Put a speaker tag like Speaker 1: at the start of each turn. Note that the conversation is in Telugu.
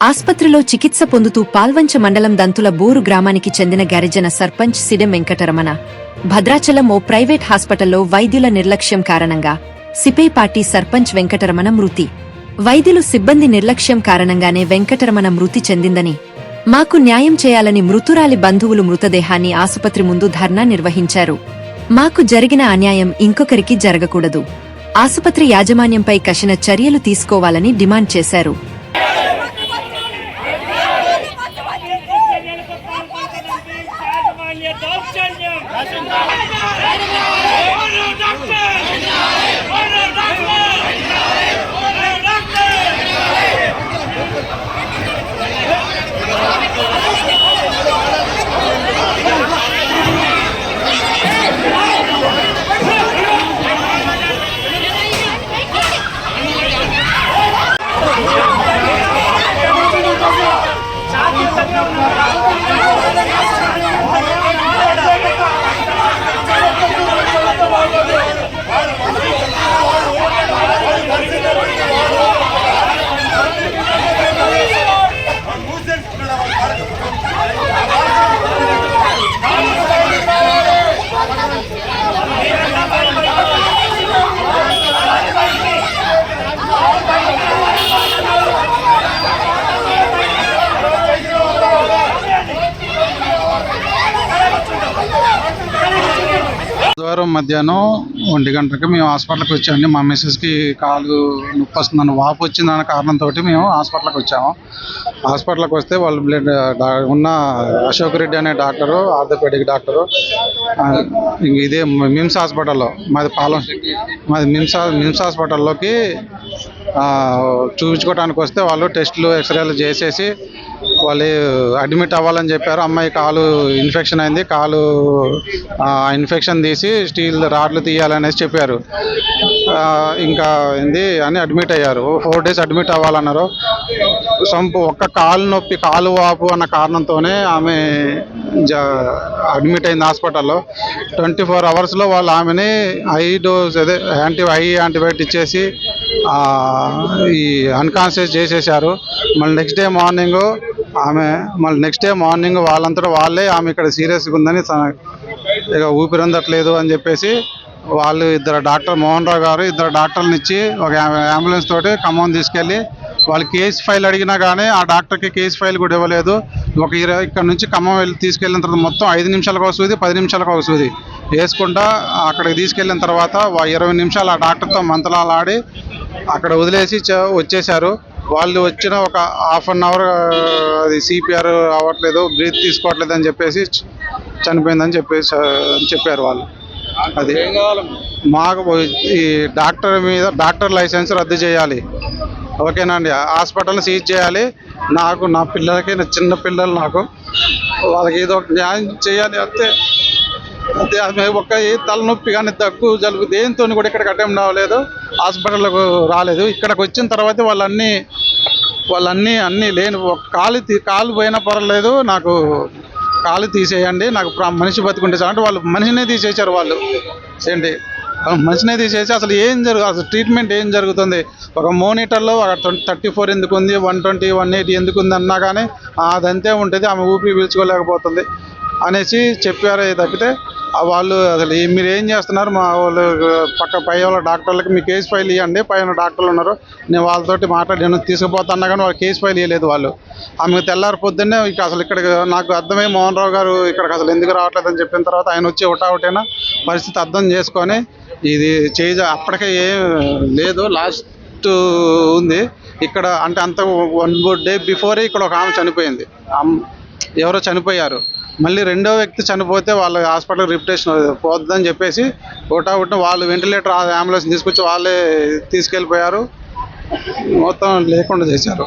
Speaker 1: ఆస్పత్రిలో చికిత్స పొందుతూ పాల్వంచ మండలం దంతుల బోరు గ్రామానికి చెందిన గిరిజన సర్పంచ్ సిడెం వెంకటరమణ భద్రాచలం ఓ ప్రైవేట్ హాస్పిటల్లో వైద్యుల నిర్లక్ష్యం కారణంగా సిపేపాటి సర్పంచ్ వెంకటరమణ మృతి. వైద్యులు సిబ్బంది నిర్లక్ష్యం కారణంగానే వెంకటరమణ మృతి చెందిందని, మాకు న్యాయం చేయాలని మృతురాలి బంధువులు మృతదేహాన్ని ఆసుపత్రి ముందు ధర్నా నిర్వహించారు. మాకు జరిగిన అన్యాయం ఇంకొకరికి జరగకూడదు, ఆసుపత్రి యాజమాన్యంపై కఠిన చర్యలు తీసుకోవాలని డిమాండ్ చేశారు.
Speaker 2: బుధవారం మధ్యాహ్నం 1 గంటకి మేము హాస్పిటల్కి వచ్చామండి. మా మిస్సెస్కి కాలు నొప్పి వస్తుందని, వాపు వచ్చిందన్న కారణంతో మేము హాస్పిటల్కి వచ్చాము. హాస్పిటల్కి వస్తే వాళ్ళు బ్లడ్ ఉన్న అశోక్ రెడ్డి అనే డాక్టరు, ఆర్థోపెడిక్ డాక్టరు, ఇదే మిమ్స్ హాస్పిటల్లో మాది మిమ్స్ హాస్పిటల్లోకి చూపించుకోవడానికి వస్తే వాళ్ళు టెస్టులు ఎక్స్రేలు చేసేసి వాళ్ళు అడ్మిట్ అవ్వాలని చెప్పారు. అమ్మాయి కాలు ఇన్ఫెక్షన్ అయింది, కాలు ఇన్ఫెక్షన్ తీసి స్టీల్ రాడ్లు తీయాలనేసి చెప్పారు. ఇంకా ఏంది అని అడ్మిట్ అయ్యారు. 4 days అడ్మిట్ అవ్వాలన్నారు. ఒక్క కాలు నొప్పి, కాలు వాపు అన్న కారణంతోనే ఆమె అడ్మిట్ అయింది హాస్పిటల్లో. 24 hours వాళ్ళు ఆమెని హై డోస్ అదే యాంటీబయాటిక్ ఇచ్చేసి ఈ అన్కాన్షియస్ చేసేసారు. మళ్ళీ నెక్స్ట్ డే మార్నింగ్ వాళ్ళంతా వాళ్ళే ఆమె ఇక్కడ సీరియస్గా ఉందని, ఇక ఊపిరందట్లేదు అని చెప్పేసి వాళ్ళు మోహన్ రావు గారు ఇద్దరు డాక్టర్లను ఇచ్చి ఒక అంబులెన్స్ తోటి ఖమ్మం తీసుకెళ్ళి వాళ్ళు కేసు ఫైల్ అడిగినా కానీ ఆ డాక్టర్కి కేసు ఫైల్ కూడా ఇవ్వలేదు. ఇక్కడ నుంచి ఖమ్మం తీసుకెళ్ళిన తర్వాత మొత్తం 5 నిమిషాలకు ఒక సూది, 10 నిమిషాలకు ఒక సూది వేసుకుంటా అక్కడికి తీసుకెళ్ళిన తర్వాత 20 నిమిషాలు ఆ డాక్టర్తో మంతనాలు ఆడి అక్కడ వదిలేసి వచ్చేసారు. వాళ్ళు వచ్చిన ఒక ½ an hour అది సిపిఆర్ అవ్వట్లేదు, బ్రీత్ తీసుకోవట్లేదు అని చెప్పేసి చనిపోయిందని చెప్పారు వాళ్ళు. అది మాకు ఈ డాక్టర్ లైసెన్స్ రద్దు చేయాలి, ఓకేనా అండి. హాస్పిటల్ని సీజ్ చేయాలి. నా పిల్లలకి, చిన్న పిల్లలు, వాళ్ళకి ఏదో న్యాయం చేయాలి అంతే. ఆమె ఒక్క తలనొప్పి కానీ, దగ్గు, జలుబు దేంతో కూడా ఇక్కడికి అటెండ్ అవ్వలేదు, హాస్పిటల్కు రాలేదు. ఇక్కడికి వచ్చిన తర్వాత వాళ్ళన్నీ లేని కాలు పోయినా పర్వాలేదు, నాకు కాలు తీసేయండి, నాకు మనిషి బతుకుంటే అంటే వాళ్ళు మనిషినే తీసేశారు. వాళ్ళు ఏంటి మనిషినే తీసేసి అసలు అసలు ట్రీట్మెంట్ ఏం జరుగుతుంది? ఒక మోనిటర్లో 34 ఎందుకు ఉంది, 120, 180 ఎందుకు ఉంది అన్నా కానీ అదంతే ఉంటుంది, ఆమె ఊపిరి పీల్చుకోలేకపోతుంది అనేసి చెప్పారు. తప్పితే వాళ్ళు అసలు మీరు ఏం చేస్తున్నారు, మా వాళ్ళు పై వాళ్ళ డాక్టర్లకి మీ కేసు ఫైల్ ఇవ్వండి, పైన డాక్టర్లు ఉన్నారు, నేను వాళ్ళతోటి నేను తీసుకుపోతున్నా కానీ వాళ్ళు కేసు ఫైల్ ఇవ్వలేదు. వాళ్ళు ఆమెకు తెల్లారి పొద్దున్నే అసలు ఇక్కడికి నాకు అర్థమై మోహన్ రావు గారు ఇక్కడికి అసలు ఎందుకు రావట్లేదని చెప్పిన తర్వాత ఆయన వచ్చి ఒకటైనా పరిస్థితి అర్థం చేసుకొని ఇది అప్పటికే ఏం లేదు, లాస్ట్ ఉంది ఇక్కడ అంటే అంత 1 day బిఫోరే ఇక్కడ ఒక ఆమె చనిపోయింది, ఎవరో చనిపోయారు. మళ్ళీ రెండో వ్యక్తి చనిపోతే వాళ్ళ హాస్పిటల్ రిప్యుటేషన్ పోద్దని చెప్పేసి వాళ్ళు వెంటిలేటర్ అంబులెన్స్ తీసుకొచ్చి వాళ్ళే తీసుకెళ్ళిపోయారు, మొత్తం లేకుండా చేశారు.